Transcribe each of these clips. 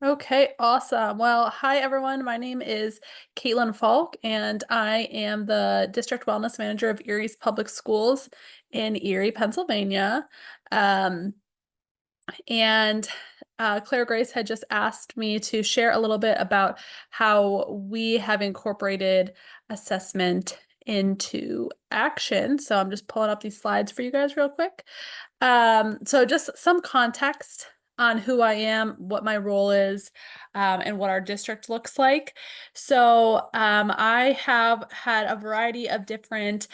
Okay, awesome. Well, hi everyone. My name is Kaityn Falk, and I am the District Wellness Manager of Erie's Public Schools in Erie, Pennsylvania. Um, and Claire Grace had just asked me to share a little bit about how we have incorporated assessment into action. So I'm just pulling up these slides for you guys real quick. So just some context on who I am, what my role is, and what our district looks like. So I have had a variety of different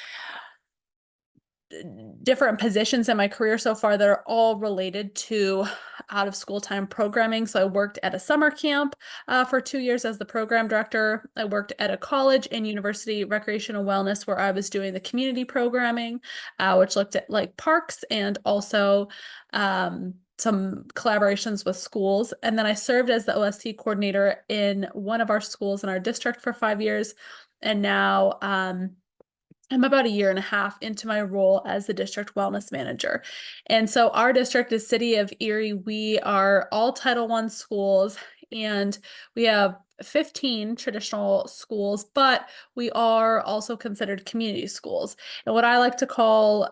positions in my career so far that are all related to out of school time programming. So I worked at a summer camp for 2 years as the program director. I worked at a college and university recreational wellness where I was doing the community programming, which looked at like parks and also some collaborations with schools. And then I served as the OST coordinator in one of our schools in our district for 5 years. And now I'm about a year and a half into my role as the district wellness manager. And so our district is City of Erie. We are all Title I schools, and we have 15 traditional schools, but we are also considered community schools. And what I like to call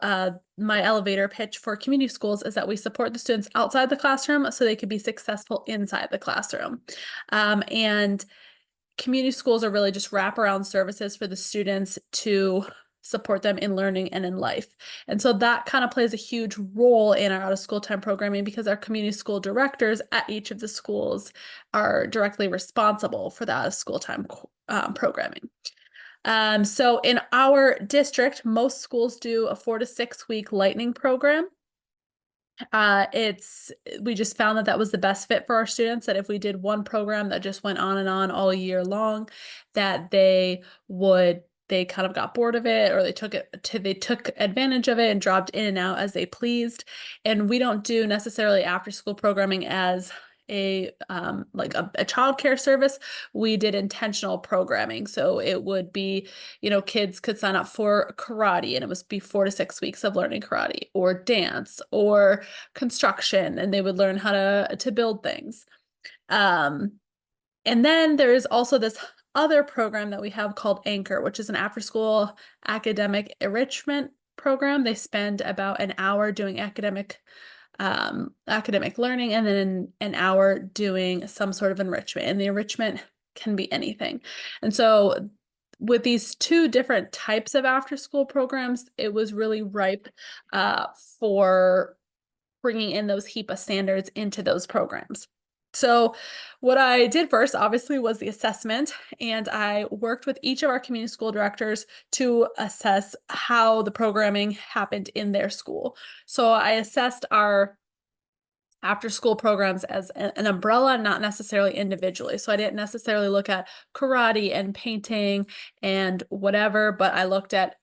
my elevator pitch for community schools is that we support the students outside the classroom so they could be successful inside the classroom. And community schools are really just wraparound services for the students to support them in learning and in life. And so that kind of plays a huge role in our out of school time programming because our community school directors at each of the schools are directly responsible for the out of school time programming. So in our district, most schools do a 4 to 6 week lightning program. We just found that that was the best fit for our students, that if we did one program that just went on and on all year long, that they kind of got bored of it, or they took advantage of it and dropped in and out as they pleased. And we don't do necessarily after school programming as a like a childcare service. We did intentional programming. So it would be, kids could sign up for karate and it was be 4 to 6 weeks of learning karate, or dance, or construction, and they would learn how to build things. Um, and then there is also this other program that we have called Anchor, which is an after-school academic enrichment program. They spend about an hour doing academic learning and then an hour doing some sort of enrichment. And the enrichment can be anything. And so with these two different types of after-school programs, it was really ripe for bringing in those HEPA standards into those programs. So what I did first, obviously, was the assessment, and I worked with each of our community school directors to assess how the programming happened in their school. So I assessed our after school programs as an umbrella, not necessarily individually. So I didn't necessarily look at karate and painting and whatever, but I looked at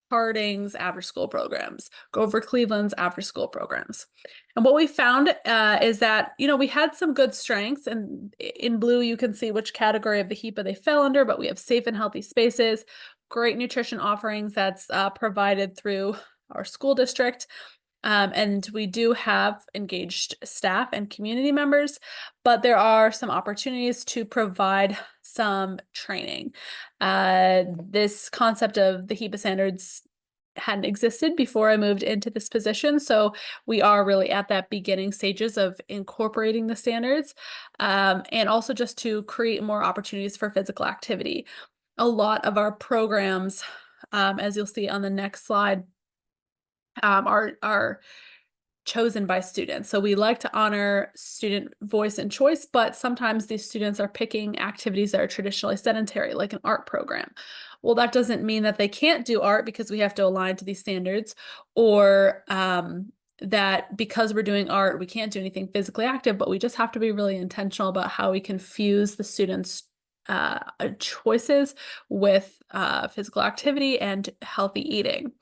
Harding's after school programs, Grover Cleveland's after school programs. And what we found is that, we had some good strengths, and in blue, you can see which category of the HEPA they fell under, but we have safe and healthy spaces, great nutrition offerings that's provided through our school district. And we do have engaged staff and community members, but there are some opportunities to provide some training. This concept of the HEPA standards hadn't existed before I moved into this position, so we are really at that beginning stages of incorporating the standards, and also just to create more opportunities for physical activity. A lot of our programs, as you'll see on the next slide, are chosen by students. So we like to honor student voice and choice, but sometimes these students are picking activities that are traditionally sedentary, like an art program. Well, that doesn't mean that they can't do art because we have to align to these standards, or that because we're doing art, we can't do anything physically active, but we just have to be really intentional about how we can fuse the students' choices with physical activity and healthy eating.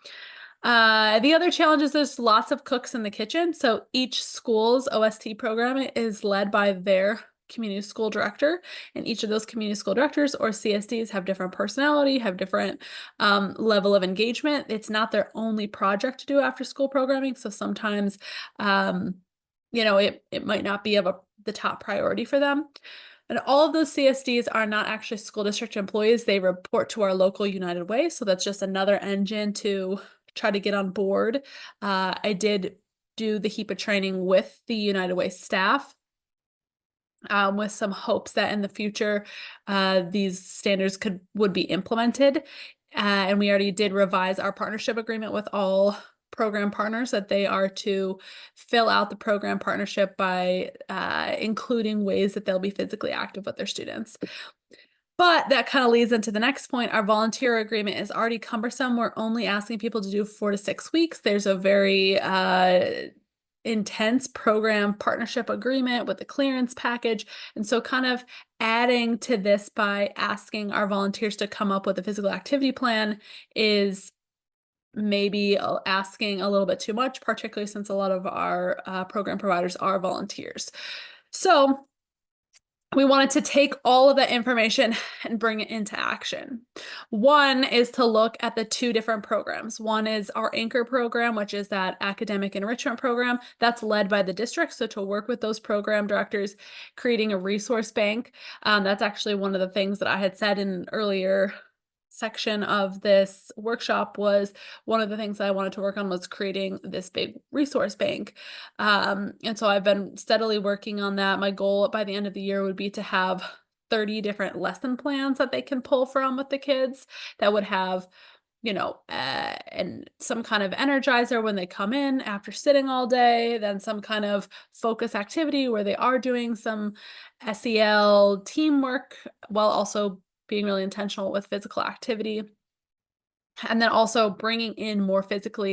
The other challenge is there's lots of cooks in the kitchen. So each school's OST program is led by their community school director, and each of those community school directors or CSDs have different personality, have different level of engagement. It's not their only project to do after school programming. So sometimes, it might not be of a the top priority for them. And all of those CSDs are not actually school district employees. They report to our local United Way. So that's just another engine to try to get on board. I did do the HEPA training with the United Way staff, with some hopes that in the future, these standards would be implemented. And we already did revise our partnership agreement with all program partners that they are to fill out the program partnership by including ways that they'll be physically active with their students. But that kind of leads into the next point. Our volunteer agreement is already cumbersome. We're only asking people to do 4 to 6 weeks. There's a very intense program partnership agreement with the clearance package. And so kind of adding to this by asking our volunteers to come up with a physical activity plan is maybe asking a little bit too much, particularly since a lot of our program providers are volunteers. So we wanted to take all of that information and bring it into action. One is to look at the 2 different programs. One is our anchor program, which is that academic enrichment program that's led by the district. So to work with those program directors, creating a resource bank. That's actually one of the things that I had said in an earlier section of this workshop. Was one of the things that I wanted to work on was creating this big resource bank. And so I've been steadily working on that. My goal by the end of the year would be to have 30 different lesson plans that they can pull from with the kids that would have, and some kind of energizer when they come in after sitting all day, then some kind of focus activity where they are doing some SEL teamwork while also being really intentional with physical activity. And then also bringing in more physical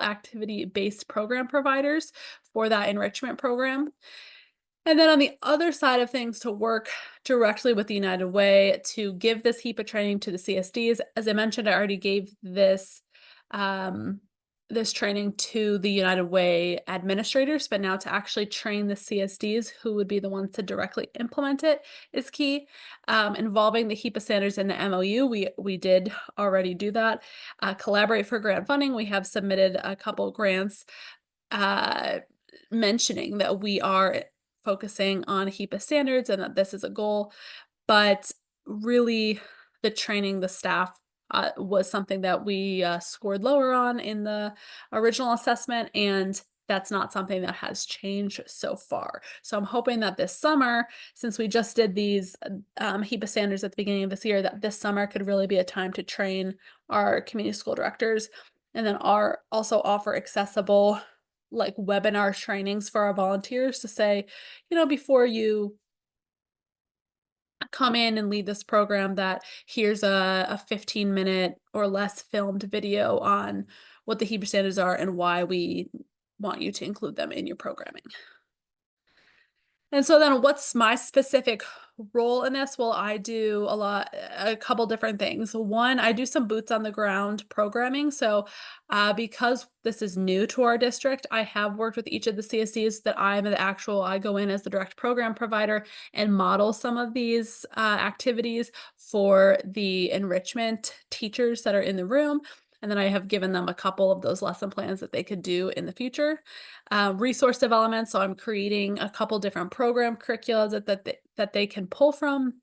activity-based program providers for that enrichment program. And then on the other side of things, to work directly with the United Way to give this HEPA training to the CSDs. As I mentioned, I already gave this training to the United Way administrators, but now to actually train the CSDs, who would be the ones to directly implement it, is key. Involving the HEPA standards in the MOU, we did already do that. Collaborate for grant funding. We have submitted a couple grants mentioning that we are focusing on HEPA standards and that this is a goal, but really the training the staff was something that we scored lower on in the original assessment, and that's not something that has changed so far. So I'm hoping that this summer, since we just did these HEPA standards at the beginning of this year, that this summer could really be a time to train our community school directors, and then also offer accessible like webinar trainings for our volunteers to say, before you come in and lead this program, that here's a 15-minute or less filmed video on what the HEPA standards are and why we want you to include them in your programming. And so then what's my specific role in this? Well, I do a couple different things. One, I do some boots on the ground programming. So because this is new to our district, I have worked with each of the CSDs that I go in as the direct program provider and model some of these activities for the enrichment teachers that are in the room. And then I have given them a couple of those lesson plans that they could do in the future. Resource development. So I'm creating a couple different program curricula that they can pull from,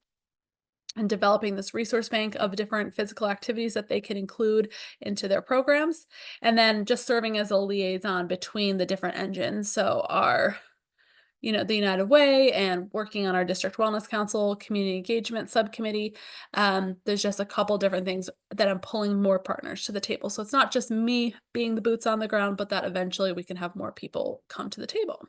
and developing this resource bank of different physical activities that they can include into their programs. And then just serving as a liaison between the different engines. So the United Way and working on our district wellness council, community engagement subcommittee. There's just a couple different things that I'm pulling more partners to the table. So it's not just me being the boots on the ground, but that eventually we can have more people come to the table.